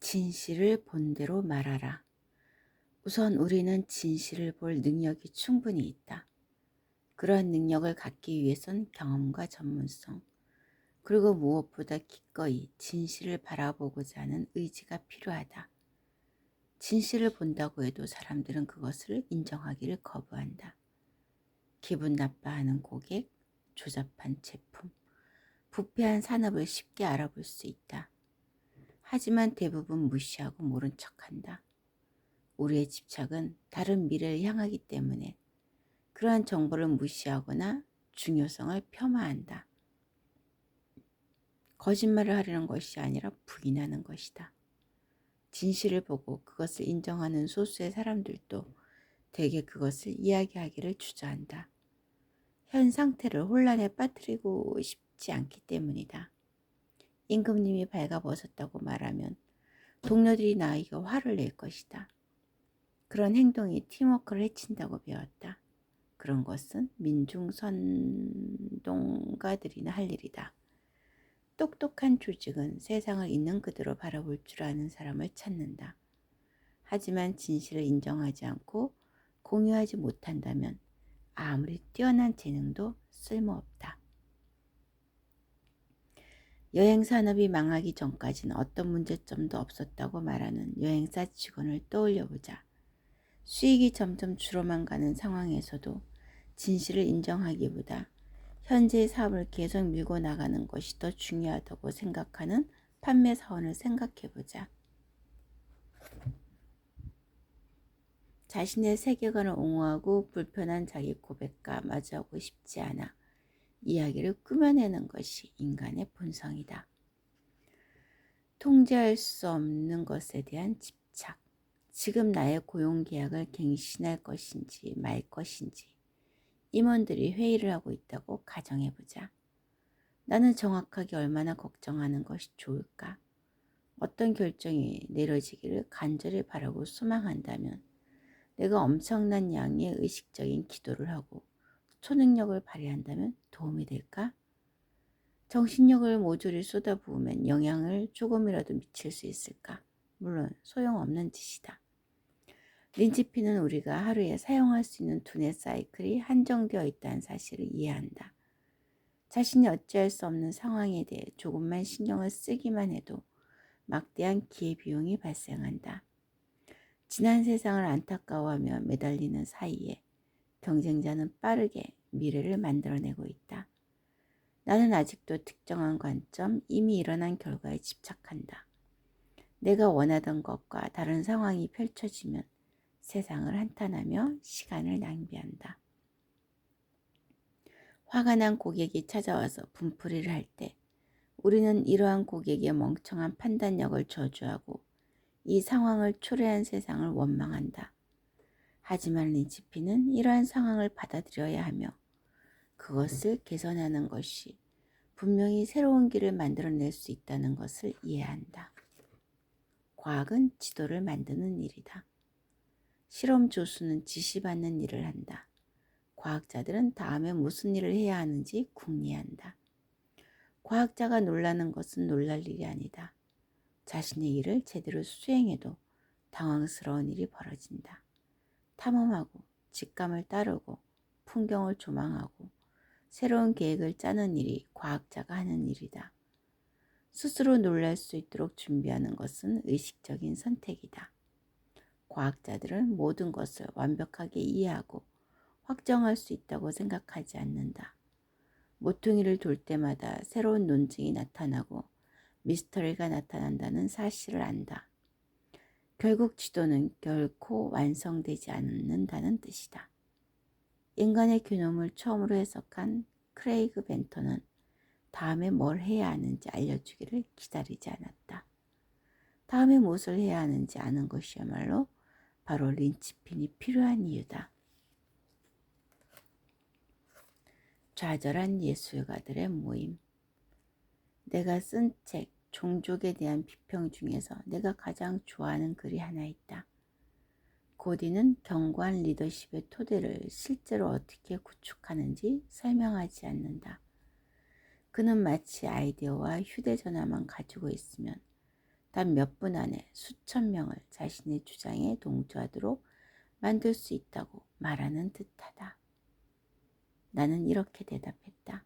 진실을 본대로 말하라. 우선 우리는 진실을 볼 능력이 충분히 있다. 그러한 능력을 갖기 위해선 경험과 전문성, 그리고 무엇보다 기꺼이 진실을 바라보고자 하는 의지가 필요하다. 진실을 본다고 해도 사람들은 그것을 인정하기를 거부한다. 기분 나빠하는 고객, 조잡한 제품, 부패한 산업을 쉽게 알아볼 수 있다. 하지만 대부분 무시하고 모른 척한다. 우리의 집착은 다른 미래를 향하기 때문에 그러한 정보를 무시하거나 중요성을 폄하한다. 거짓말을 하려는 것이 아니라 부인하는 것이다. 진실을 보고 그것을 인정하는 소수의 사람들도 대개 그것을 이야기하기를 주저한다. 현 상태를 혼란에 빠뜨리고 싶지 않기 때문이다. 임금님이 발가벗었다고 말하면 동료들이 나에게 화를 낼 것이다. 그런 행동이 팀워크를 해친다고 배웠다. 그런 것은 민중선동가들이나 할 일이다. 똑똑한 조직은 세상을 있는 그대로 바라볼 줄 아는 사람을 찾는다. 하지만 진실을 인정하지 않고 공유하지 못한다면 아무리 뛰어난 재능도 쓸모없다. 여행산업이 망하기 전까지는 어떤 문제점도 없었다고 말하는 여행사 직원을 떠올려보자. 수익이 점점 줄어만 가는 상황에서도 진실을 인정하기보다 현재의 사업을 계속 밀고 나가는 것이 더 중요하다고 생각하는 판매 사원을 생각해보자. 자신의 세계관을 옹호하고 불편한 자기 고백과 마주하고 싶지 않아 이야기를 꾸며내는 것이 인간의 본성이다. 통제할 수 없는 것에 대한 집착. 지금 나의 고용계약을 갱신할 것인지 말 것인지 임원들이 회의를 하고 있다고 가정해보자. 나는 정확하게 얼마나 걱정하는 것이 좋을까? 어떤 결정이 내려지기를 간절히 바라고 소망한다면 내가 엄청난 양의 의식적인 기도를 하고 초능력을 발휘한다면 도움이 될까? 정신력을 모조리 쏟아부으면 영향을 조금이라도 미칠 수 있을까? 물론 소용없는 짓이다. 린치피는 우리가 하루에 사용할 수 있는 두뇌 사이클이 한정되어 있다는 사실을 이해한다. 자신이 어찌할 수 없는 상황에 대해 조금만 신경을 쓰기만 해도 막대한 기회비용이 발생한다. 지난 세상을 안타까워하며 매달리는 사이에 경쟁자는 빠르게 미래를 만들어내고 있다. 나는 아직도 특정한 관점, 이미 일어난 결과에 집착한다. 내가 원하던 것과 다른 상황이 펼쳐지면 세상을 한탄하며 시간을 낭비한다. 화가 난 고객이 찾아와서 분풀이를 할 때 우리는 이러한 고객의 멍청한 판단력을 저주하고 이 상황을 초래한 세상을 원망한다. 하지만 린치피는 이러한 상황을 받아들여야 하며 그것을 개선하는 것이 분명히 새로운 길을 만들어낼 수 있다는 것을 이해한다. 과학은 지도를 만드는 일이다. 실험 조수는 지시받는 일을 한다. 과학자들은 다음에 무슨 일을 해야 하는지 궁리한다. 과학자가 놀라는 것은 놀랄 일이 아니다. 자신의 일을 제대로 수행해도 당황스러운 일이 벌어진다. 탐험하고 직감을 따르고 풍경을 조망하고 새로운 계획을 짜는 일이 과학자가 하는 일이다. 스스로 놀랄 수 있도록 준비하는 것은 의식적인 선택이다. 과학자들은 모든 것을 완벽하게 이해하고 확정할 수 있다고 생각하지 않는다. 모퉁이를 돌 때마다 새로운 논증이 나타나고 미스터리가 나타난다는 사실을 안다. 결국 지도는 결코 완성되지 않는다는 뜻이다. 인간의 귀놈을 처음으로 해석한 크레이그 벤터는 다음에 뭘 해야 하는지 알려주기를 기다리지 않았다. 다음에 무엇을 해야 하는지 아는 것이야말로 바로 린치핀이 필요한 이유다. 좌절한 예술가들의 모임. 내가 쓴 책 종족에 대한 비평 중에서 내가 가장 좋아하는 글이 하나 있다. 고디는 견고한 리더십의 토대를 실제로 어떻게 구축하는지 설명하지 않는다. 그는 마치 아이디어와 휴대전화만 가지고 있으면 단 몇 분 안에 수천 명을 자신의 주장에 동조하도록 만들 수 있다고 말하는 듯하다. 나는 이렇게 대답했다.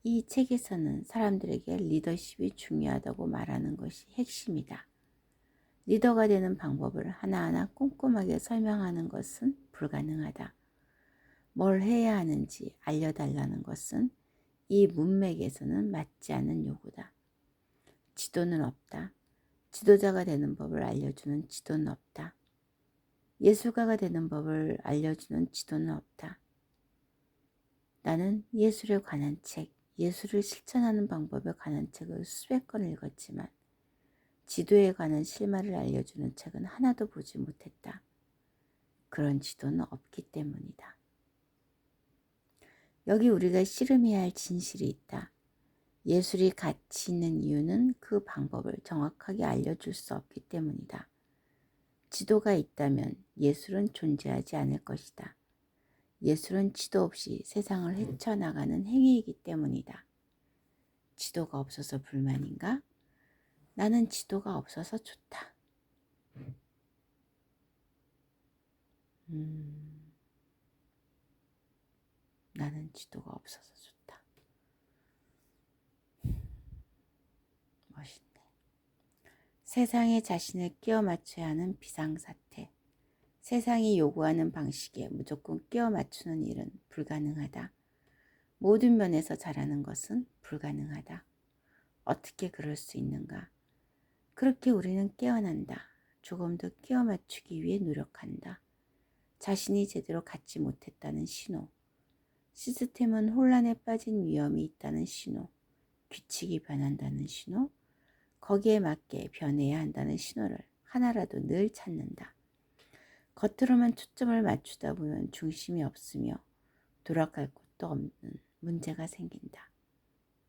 이 책에서는 사람들에게 리더십이 중요하다고 말하는 것이 핵심이다. 리더가 되는 방법을 하나하나 꼼꼼하게 설명하는 것은 불가능하다. 뭘 해야 하는지 알려달라는 것은 이 문맥에서는 맞지 않는 요구다. 지도는 없다. 지도자가 되는 법을 알려주는 지도는 없다. 예술가가 되는 법을 알려주는 지도는 없다. 나는 예술에 관한 책, 예술을 실천하는 방법에 관한 책을 수백 권 읽었지만 지도에 관한 실마리를 알려주는 책은 하나도 보지 못했다. 그런 지도는 없기 때문이다. 여기 우리가 씨름해야 할 진실이 있다. 예술이 가치 있는 이유는 그 방법을 정확하게 알려줄 수 없기 때문이다. 지도가 있다면 예술은 존재하지 않을 것이다. 예술은 지도 없이 세상을 헤쳐나가는 행위이기 때문이다. 지도가 없어서 불만인가? 나는 지도가 없어서 좋다. 나는 지도가 없어서 좋다. 멋있네. 세상에 자신을 끼워 맞춰야 하는 비상사태. 세상이 요구하는 방식에 무조건 끼워 맞추는 일은 불가능하다. 모든 면에서 잘하는 것은 불가능하다. 어떻게 그럴 수 있는가? 그렇게 우리는 깨어난다. 조금 더 끼워 맞추기 위해 노력한다. 자신이 제대로 갖지 못했다는 신호. 시스템은 혼란에 빠진 위험이 있다는 신호. 규칙이 변한다는 신호. 거기에 맞게 변해야 한다는 신호를 하나라도 늘 찾는다. 겉으로만 초점을 맞추다 보면 중심이 없으며 돌아갈 곳도 없는 문제가 생긴다.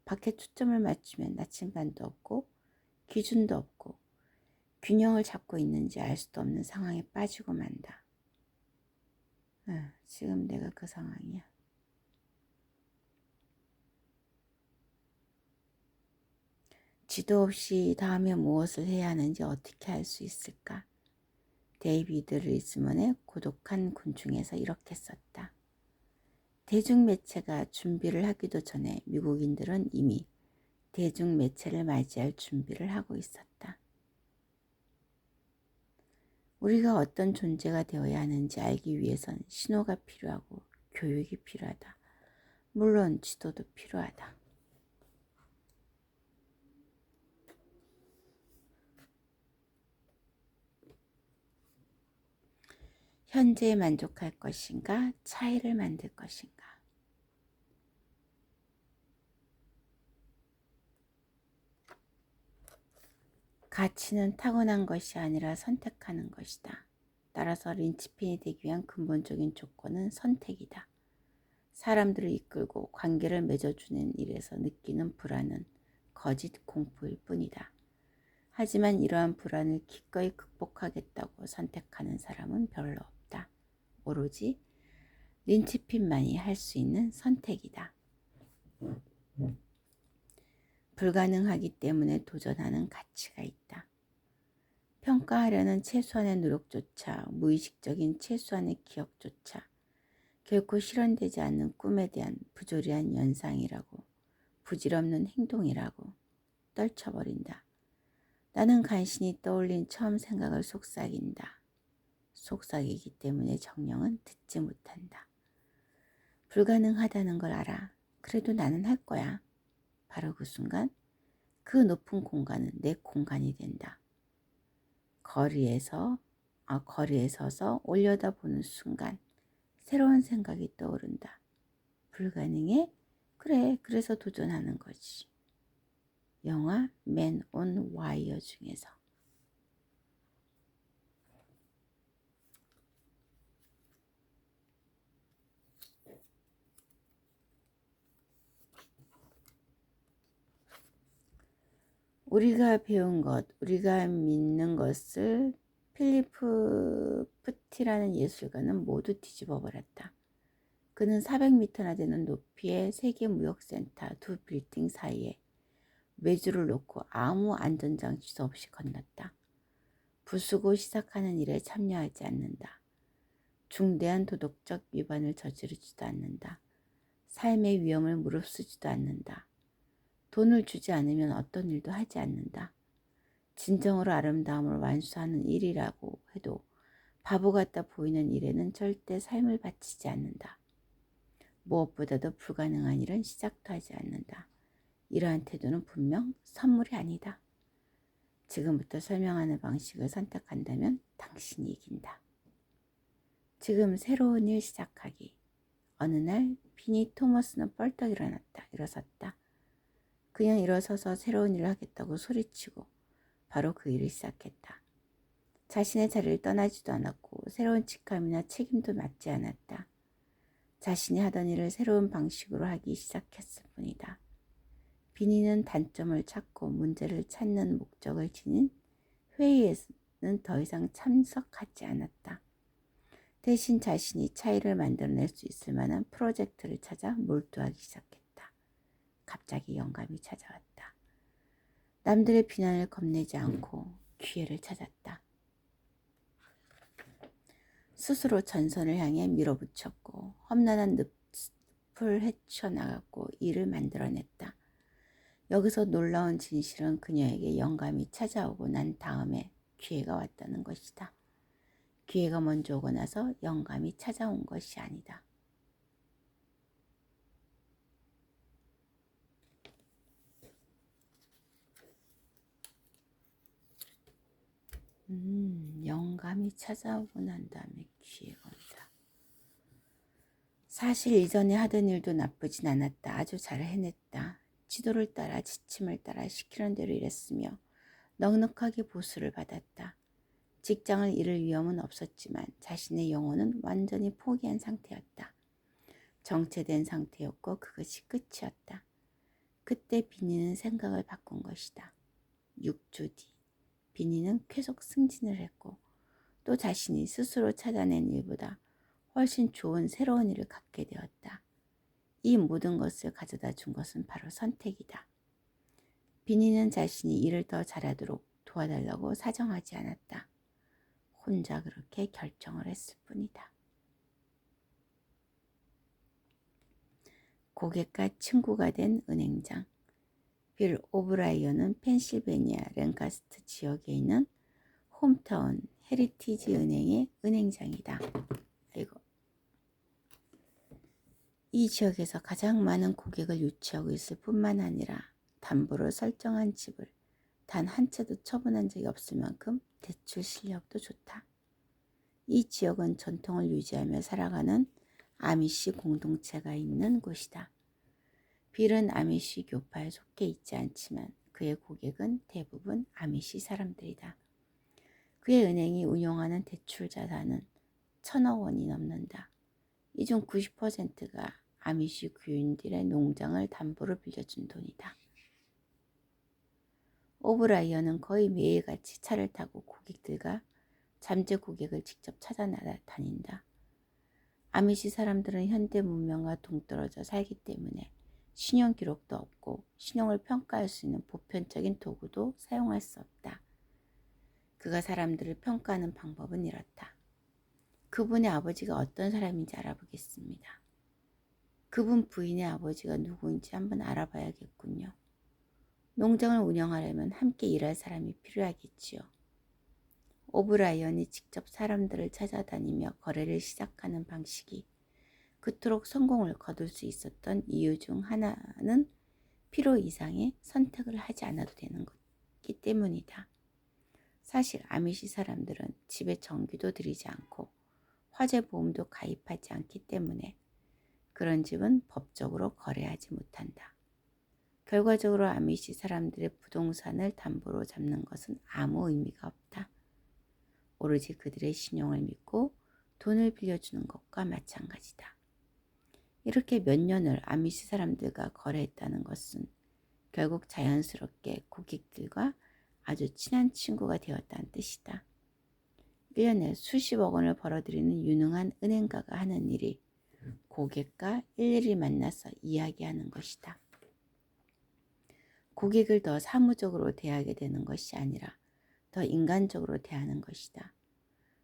밖에 초점을 맞추면 나침반도 없고 기준도 없고 균형을 잡고 있는지 알 수도 없는 상황에 빠지고 만다. 지금 내가 그 상황이야. 지도 없이 다음에 무엇을 해야 하는지 어떻게 알 수 있을까? 데이비드 리즈먼의 고독한 곤충에서 이렇게 썼다. 대중매체가 준비를 하기도 전에 미국인들은 이미 대중매체를 맞이할 준비를 하고 있었다. 우리가 어떤 존재가 되어야 하는지 알기 위해선 신호가 필요하고 교육이 필요하다. 물론 지도도 필요하다. 현재에 만족할 것인가? 차이를 만들 것인가? 가치는 타고난 것이 아니라 선택하는 것이다. 따라서 린치핀이 되기 위한 근본적인 조건은 선택이다. 사람들을 이끌고 관계를 맺어주는 일에서 느끼는 불안은 거짓 공포일 뿐이다. 하지만 이러한 불안을 기꺼이 극복하겠다고 선택하는 사람은 별로 없다. 오로지 린치핀만이 할 수 있는 선택이다. 불가능하기 때문에 도전하는 가치가 있다. 평가하려는 최소한의 노력조차, 무의식적인 최소한의 기억조차 결코 실현되지 않는 꿈에 대한 부조리한 연상이라고, 부질없는 행동이라고 떨쳐버린다. 나는 간신히 떠올린 처음 생각을 속삭인다. 속삭이기 때문에 정령은 듣지 못한다. 불가능하다는 걸 알아. 그래도 나는 할 거야. 바로 그 순간 그 높은 공간은 내 공간이 된다. 거리에 서서 올려다보는 순간 새로운 생각이 떠오른다. 불가능해? 그래, 그래서 도전하는 거지. 영화 맨 온 와이어 중에서. 우리가 배운 것, 우리가 믿는 것을 필리프 푸티라는 예술가는 모두 뒤집어 버렸다. 그는 400m나 되는 높이의 세계무역센터 두 빌딩 사이에 외주를 놓고 아무 안전장치도 없이 건넜다. 부수고 시작하는 일에 참여하지 않는다. 중대한 도덕적 위반을 저지르지도 않는다. 삶의 위험을 무릅쓰지도 않는다. 돈을 주지 않으면 어떤 일도 하지 않는다. 진정으로 아름다움을 완수하는 일이라고 해도 바보 같아 보이는 일에는 절대 삶을 바치지 않는다. 무엇보다도 불가능한 일은 시작도 하지 않는다. 이러한 태도는 분명 선물이 아니다. 지금부터 설명하는 방식을 선택한다면 당신이 이긴다. 지금 새로운 일 시작하기. 어느 날 비니 토머스는 뻘떡 일어섰다. 그냥 일어서서 새로운 일을 하겠다고 소리치고 바로 그 일을 시작했다. 자신의 자리를 떠나지도 않았고 새로운 직함이나 책임도 맡지 않았다. 자신이 하던 일을 새로운 방식으로 하기 시작했을 뿐이다. 비니는 단점을 찾고 문제를 찾는 목적을 지닌 회의에는 더 이상 참석하지 않았다. 대신 자신이 차이를 만들어낼 수 있을 만한 프로젝트를 찾아 몰두하기 시작했다. 갑자기 영감이 찾아왔다. 남들의 비난을 겁내지 않고 기회를 찾았다. 스스로 전선을 향해 밀어붙였고 험난한 늪을 헤쳐나갔고 일을 만들어냈다. 여기서 놀라운 진실은 그녀에게 영감이 찾아오고 난 다음에 기회가 왔다는 것이다. 기회가 먼저 오고 나서 영감이 찾아온 것이 아니다. 영감이 찾아오고 난 다음에 기회가 온다. 사실 이전에 하던 일도 나쁘진 않았다. 아주 잘 해냈다. 지도를 따라 지침을 따라 시키는 대로 일했으며 넉넉하게 보수를 받았다. 직장을 잃을 위험은 없었지만 자신의 영혼은 완전히 포기한 상태였다. 정체된 상태였고 그것이 끝이었다. 그때 비니는 생각을 바꾼 것이다. 6주 뒤 비니는 계속 승진을 했고 또 자신이 스스로 찾아낸 일보다 훨씬 좋은 새로운 일을 갖게 되었다. 이 모든 것을 가져다 준 것은 바로 선택이다. 비니는 자신이 일을 더 잘하도록 도와달라고 사정하지 않았다. 혼자 그렇게 결정을 했을 뿐이다. 고객과 친구가 된 은행장. 빌 오브라이언은 펜실베니아 랭카스트 지역에 있는 홈타운 헤리티지 은행의 은행장이다. 이 지역에서 가장 많은 고객을 유치하고 있을 뿐만 아니라 담보로 설정한 집을 단 한 채도 처분한 적이 없을 만큼 대출 실력도 좋다. 이 지역은 전통을 유지하며 살아가는 아미시 공동체가 있는 곳이다. 빌은 아미시 교파에 속해 있지 않지만 그의 고객은 대부분 아미시 사람들이다. 그의 은행이 운용하는 대출 자산은 1,000억 원이 넘는다. 이 중 90%가 아미시 구인들의 농장을 담보로 빌려준 돈이다. 오브라이언은 거의 매일같이 차를 타고 고객들과 잠재 고객을 직접 찾아다닌다. 아미시 사람들은 현대 문명과 동떨어져 살기 때문에 신용 기록도 없고 신용을 평가할 수 있는 보편적인 도구도 사용할 수 없다. 그가 사람들을 평가하는 방법은 이렇다. 그분의 아버지가 어떤 사람인지 알아보겠습니다. 그분 부인의 아버지가 누구인지 한번 알아봐야겠군요. 농장을 운영하려면 함께 일할 사람이 필요하겠지요. 오브라이언이 직접 사람들을 찾아다니며 거래를 시작하는 방식이 그토록 성공을 거둘 수 있었던 이유 중 하나는 필요 이상의 선택을 하지 않아도 되는 것이기 때문이다. 사실 아미시 사람들은 집에 전기도 들이지 않고 화재 보험도 가입하지 않기 때문에 그런 집은 법적으로 거래하지 못한다. 결과적으로 아미시 사람들의 부동산을 담보로 잡는 것은 아무 의미가 없다. 오로지 그들의 신용을 믿고 돈을 빌려주는 것과 마찬가지다. 이렇게 몇 년을 아미시 사람들과 거래했다는 것은 결국 자연스럽게 고객들과 아주 친한 친구가 되었다는 뜻이다. 1년에 수십억 원을 벌어들이는 유능한 은행가가 하는 일이 고객과 일일이 만나서 이야기하는 것이다. 고객을 더 사무적으로 대하게 되는 것이 아니라 더 인간적으로 대하는 것이다.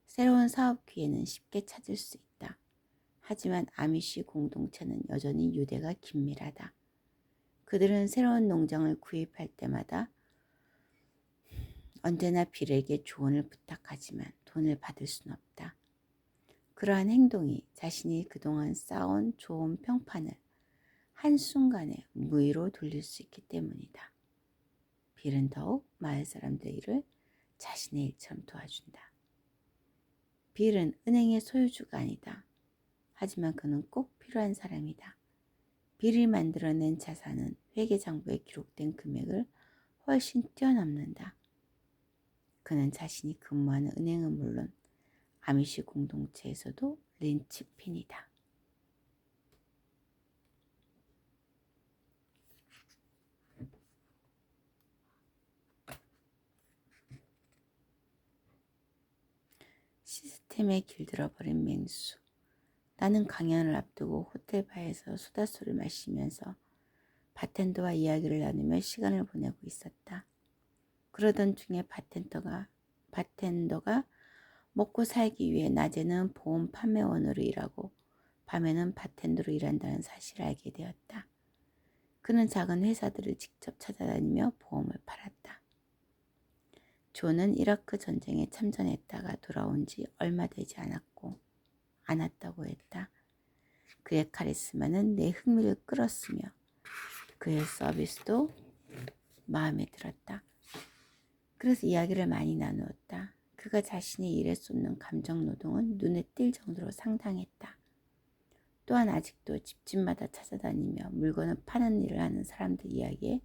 새로운 사업 기회는 쉽게 찾을 수 있다. 하지만 아미시 공동체는 여전히 유대가 긴밀하다. 그들은 새로운 농장을 구입할 때마다 언제나 빌에게 조언을 부탁하지만 돈을 받을 수는 없다. 그러한 행동이 자신이 그동안 쌓아온 좋은 평판을 한순간에 무위로 돌릴 수 있기 때문이다. 빌은 더욱 마을 사람들의 일을 자신의 일처럼 도와준다. 빌은 은행의 소유주가 아니다. 하지만 그는 꼭 필요한 사람이다. 빌이 만들어낸 자산은 회계장부에 기록된 금액을 훨씬 뛰어넘는다. 그는 자신이 근무하는 은행은 물론 아미시 공동체에서도 린치핀이다. 시스템에 길들어버린 맹수. 나는 강연을 앞두고 호텔바에서 소다수를 마시면서 바텐더와 이야기를 나누며 시간을 보내고 있었다. 그러던 중에 바텐더가 먹고 살기 위해 낮에는 보험 판매원으로 일하고 밤에는 바텐더로 일한다는 사실을 알게 되었다. 그는 작은 회사들을 직접 찾아다니며 보험을 팔았다. 존은 이라크 전쟁에 참전했다가 돌아온 지 얼마 되지 않았다고 했다. 그의 카리스마는 내 흥미를 끌었으며 그의 서비스도 마음에 들었다. 그래서 이야기를 많이 나누었다. 그가 자신의 일에 쏟는 감정노동은 눈에 띌 정도로 상당했다. 또한 아직도 집집마다 찾아다니며 물건을 파는 일을 하는 사람들 이야기에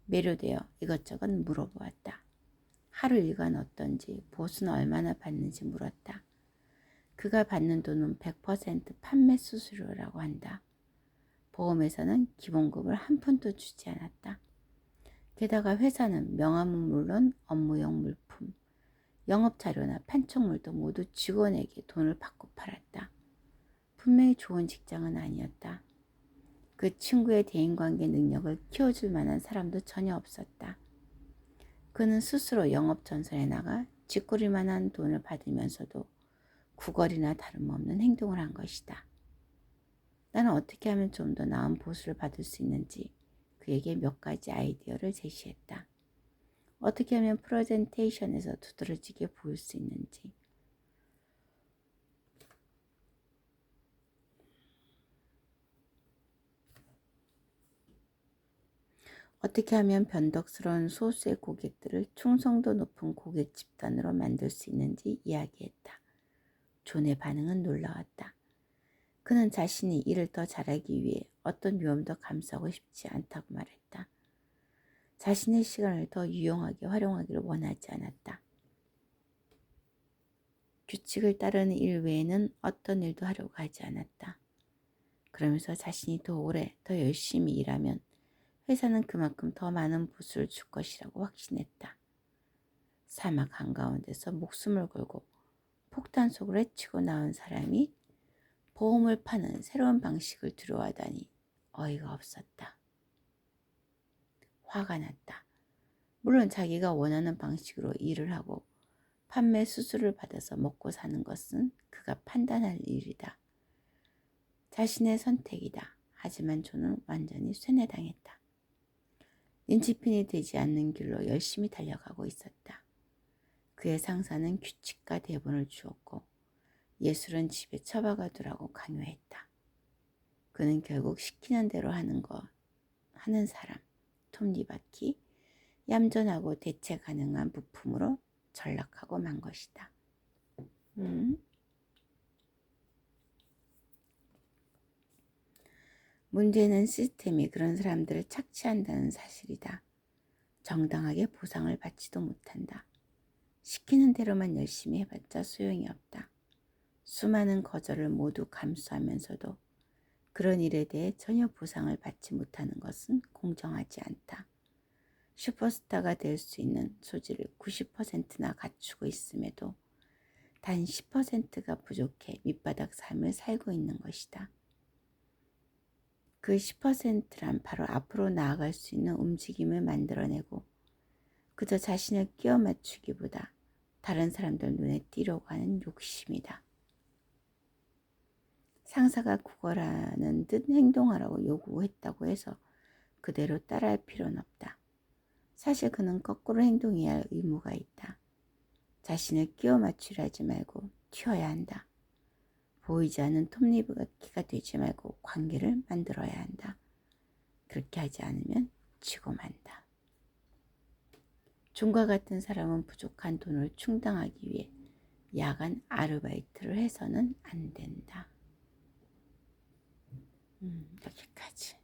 매료되어 이것저것 물어보았다. 하루 일과는 어떤지, 보수는 얼마나 받는지 물었다. 그가 받는 돈은 100% 판매 수수료라고 한다. 보험회사는 기본급을 한 푼도 주지 않았다. 게다가 회사는 명함은 물론 업무용 물품, 영업자료나 판촉물도 모두 직원에게 돈을 받고 팔았다. 분명히 좋은 직장은 아니었다. 그 친구의 대인관계 능력을 키워줄 만한 사람도 전혀 없었다. 그는 스스로 영업전선에 나가 쥐꼬리만한 돈을 받으면서도 구걸이나 다름없는 행동을 한 것이다. 나는 어떻게 하면 좀 더 나은 보수를 받을 수 있는지 그에게 몇 가지 아이디어를 제시했다. 어떻게 하면 프레젠테이션에서 두드러지게 보일 수 있는지, 어떻게 하면 변덕스러운 소수의 고객들을 충성도 높은 고객 집단으로 만들 수 있는지 이야기했다. 존의 반응은 놀라웠다. 그는 자신이 일을 더 잘하기 위해 어떤 위험도 감수하고 싶지 않다고 말했다. 자신의 시간을 더 유용하게 활용하기를 원하지 않았다. 규칙을 따르는 일 외에는 어떤 일도 하려고 하지 않았다. 그러면서 자신이 더 오래, 더 열심히 일하면 회사는 그만큼 더 많은 보수를 줄 것이라고 확신했다. 사막 한가운데서 목숨을 걸고 폭탄 속을 헤치고 나온 사람이 보험을 파는 새로운 방식을 두려워하다니 어이가 없었다. 화가 났다. 물론 자기가 원하는 방식으로 일을 하고 판매 수수료를 받아서 먹고 사는 것은 그가 판단할 일이다. 자신의 선택이다. 하지만 존은 완전히 쇠뇌당했다. 린치핀이 되지 않는 길로 열심히 달려가고 있었다. 그의 상사는 규칙과 대본을 주었고 예술은 집에 처박아 두라고 강요했다. 그는 결국 시키는 대로 하는 사람, 톰 리바키, 얌전하고 대체 가능한 부품으로 전락하고 만 것이다. 문제는 시스템이 그런 사람들을 착취한다는 사실이다. 정당하게 보상을 받지도 못한다. 시키는 대로만 열심히 해봤자 소용이 없다. 수많은 거절을 모두 감수하면서도 그런 일에 대해 전혀 보상을 받지 못하는 것은 공정하지 않다. 슈퍼스타가 될 수 있는 소질을 90%나 갖추고 있음에도 단 10%가 부족해 밑바닥 삶을 살고 있는 것이다. 그 10%란 바로 앞으로 나아갈 수 있는 움직임을 만들어내고 그저 자신을 끼워 맞추기보다 다른 사람들 눈에 띄려고 하는 욕심이다. 상사가 구걸하는 듯 행동하라고 요구했다고 해서 그대로 따라할 필요는 없다. 사실 그는 거꾸로 행동해야 할 의무가 있다. 자신을 끼워 맞추려 하지 말고 튀어야 한다. 보이지 않는 톱니바퀴가 되지 말고 관계를 만들어야 한다. 그렇게 하지 않으면 지고 만다. 종과 같은 사람은 부족한 돈을 충당하기 위해 야간 아르바이트를 해서는 안 된다. 여기까지.